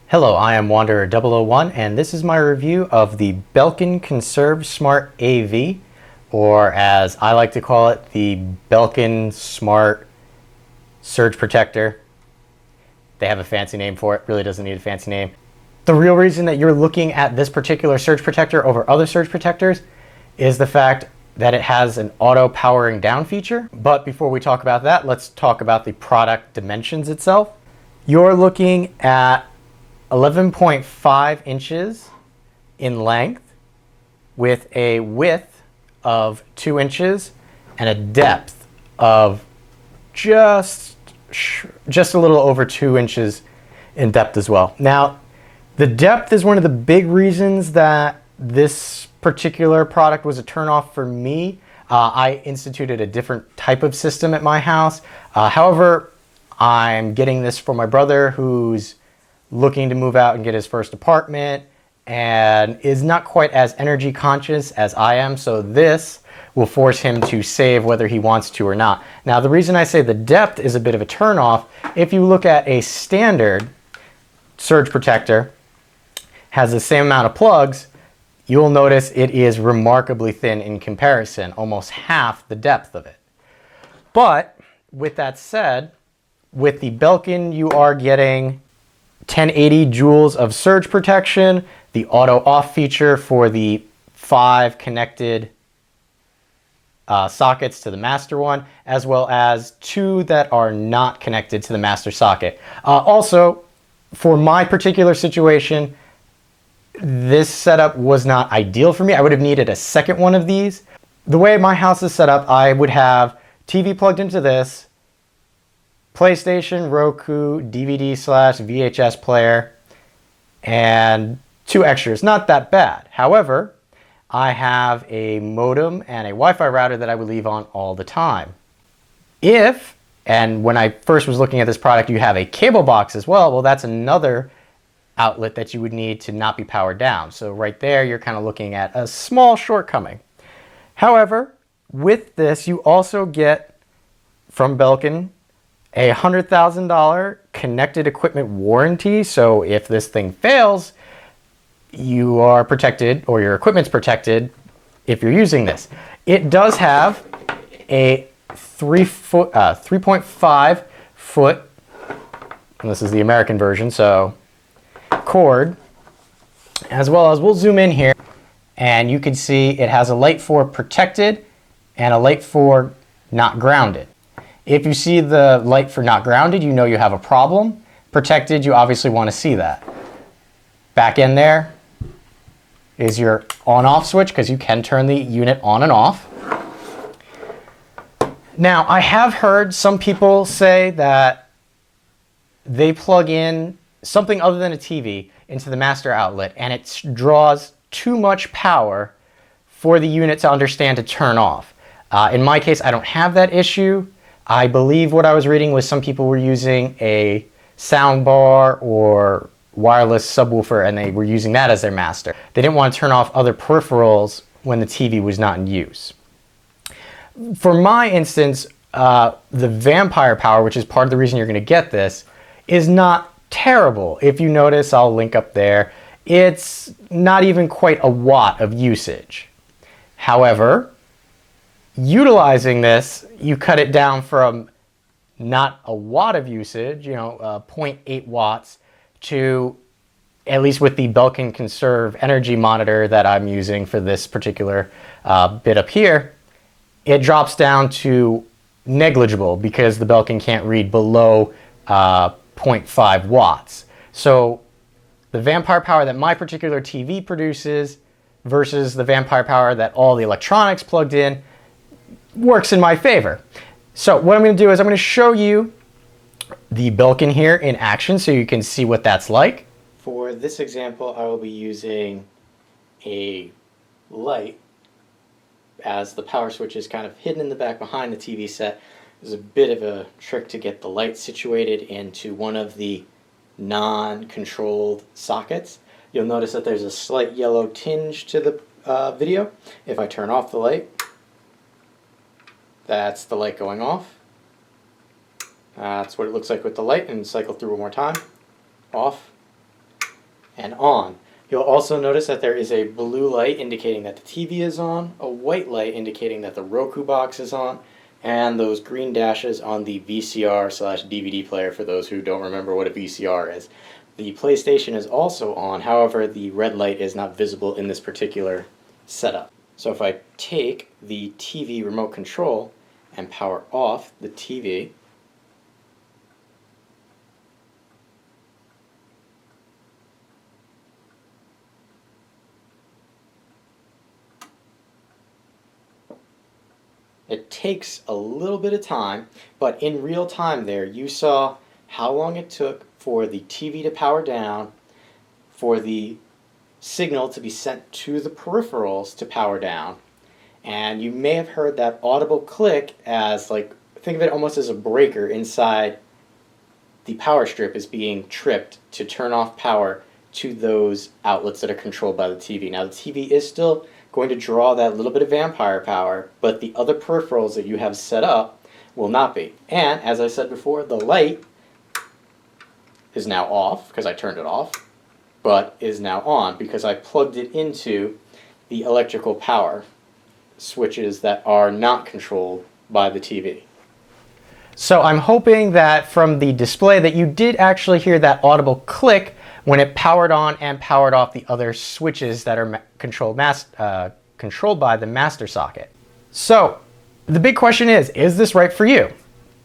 Hello, I am Wanderer001 and this is my review of the Belkin Conserve Smart AV, or as I like to call it, the Belkin Smart Surge Protector. They have a fancy name for it, really doesn't need a fancy name. The real reason that you're looking at this particular surge protector over other surge protectors is the fact that it has an auto powering down feature. But before we talk about that, let's talk about the product dimensions itself. You're looking at 11.5 inches in length with a width of 2 inches and a depth of just a little over 2 inches in depth as well. Now, the depth is one of the big reasons that this particular product was a turnoff for me. I instituted a different type of system at my house. However, I'm getting this for my brother who's looking to move out and get his first apartment and is not quite as energy conscious as I am, so this will force him to save whether he wants to or not. Now, the reason I say the depth is a bit of a turnoff, if you look at a standard surge protector, has the same amount of plugs, you'll notice it is remarkably thin in comparison, almost half the depth of it. But with that said, with the Belkin you are getting 1080 joules of surge protection, the auto off feature for the 5 connected sockets to the master one, as well as 2 that are not connected to the master socket. Also, for my particular situation, this setup was not ideal for me. I would have needed a second one of these. The way my house is set up, I would have TV plugged into this, PlayStation, Roku, DVD/VHS player, and 2 extras. Not that bad. However, I have a modem and a Wi-Fi router that I would leave on all the time. If, and when I first was looking at this product, you have a cable box as well, that's another outlet that you would need to not be powered down. So right there, you're kind of looking at a small shortcoming. However, with this, you also get from Belkin a $100,000 connected equipment warranty. So if this thing fails, you are protected, or your equipment's protected if you're using this. It does have a 3.5 foot, and this is the American version, so cord, as well as, we'll zoom in here, and you can see it has a light for protected and a light for not grounded. If you see the light for not grounded, you know you have a problem. Protected, you obviously want to see that. Back in there is your on-off switch, because you can turn the unit on and off. Now, I have heard some people say that they plug in something other than a TV into the master outlet, and it draws too much power for the unit to understand to turn off. In my case, I don't have that issue. I believe what I was reading was some people were using a sound bar or wireless subwoofer, and they were using that as their master. They didn't want to turn off other peripherals when the TV was not in use. For my instance, the vampire power, which is part of the reason you're going to get this, is not terrible. If you notice, I'll link up there, it's not even quite a watt of usage. However, utilizing this, you cut it down from not a watt of usage, 0.8 watts, to, at least with the Belkin Conserve energy monitor that I'm using for this particular bit up here, it drops down to negligible because the Belkin can't read below 0.5 watts. So the vampire power that my particular TV produces versus the vampire power that all the electronics plugged in works in my favor. So what I'm going to do is I'm going to show you the Belkin here in action so you can see what that's like. For this example, I will be using a light, as the power switch is kind of hidden in the back behind the TV set. There's a bit of a trick to get the light situated into one of the non-controlled sockets. You'll notice that there's a slight yellow tinge to the video. If I turn off the light, that's the light going off. That's what it looks like with the light, and cycle through one more time. Off, and on. You'll also notice that there is a blue light indicating that the TV is on, a white light indicating that the Roku box is on, and those green dashes on the VCR/DVD player for those who don't remember what a VCR is. The PlayStation is also on, however, the red light is not visible in this particular setup. So if I take the TV remote control and power off the TV, it takes a little bit of time, but in real time there you saw how long it took for the TV to power down, for the signal to be sent to the peripherals to power down, and you may have heard that audible click as, like, think of it almost as a breaker inside the power strip is being tripped to turn off power to those outlets that are controlled by the TV. Now the TV is still going to draw that little bit of vampire power, but the other peripherals that you have set up will not be. And as I said before, the light is now off because I turned it off, but is now on because I plugged it into the electrical power switches that are not controlled by the TV. So I'm hoping that from the display that you did actually hear that audible click when it powered on and powered off the other switches that are controlled by the master socket. So the big question is this right for you?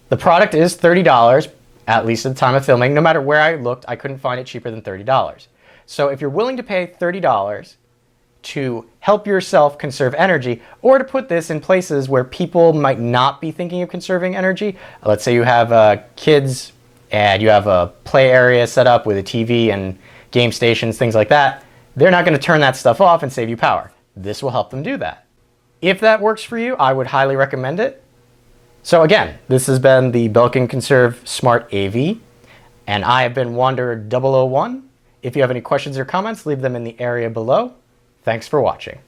The product is $30, at least at the time of filming. No matter where I looked, I couldn't find it cheaper than $30. So if you're willing to pay $30 to help yourself conserve energy, or to put this in places where people might not be thinking of conserving energy, let's say you have kids and you have a play area set up with a TV and game stations, things like that, they're not going to turn that stuff off and save you power. This will help them do that. If that works for you, I would highly recommend it. So again, this has been the Belkin Conserve Smart AV, and I have been Wanderer 001. If you have any questions or comments, leave them in the area below. Thanks for watching.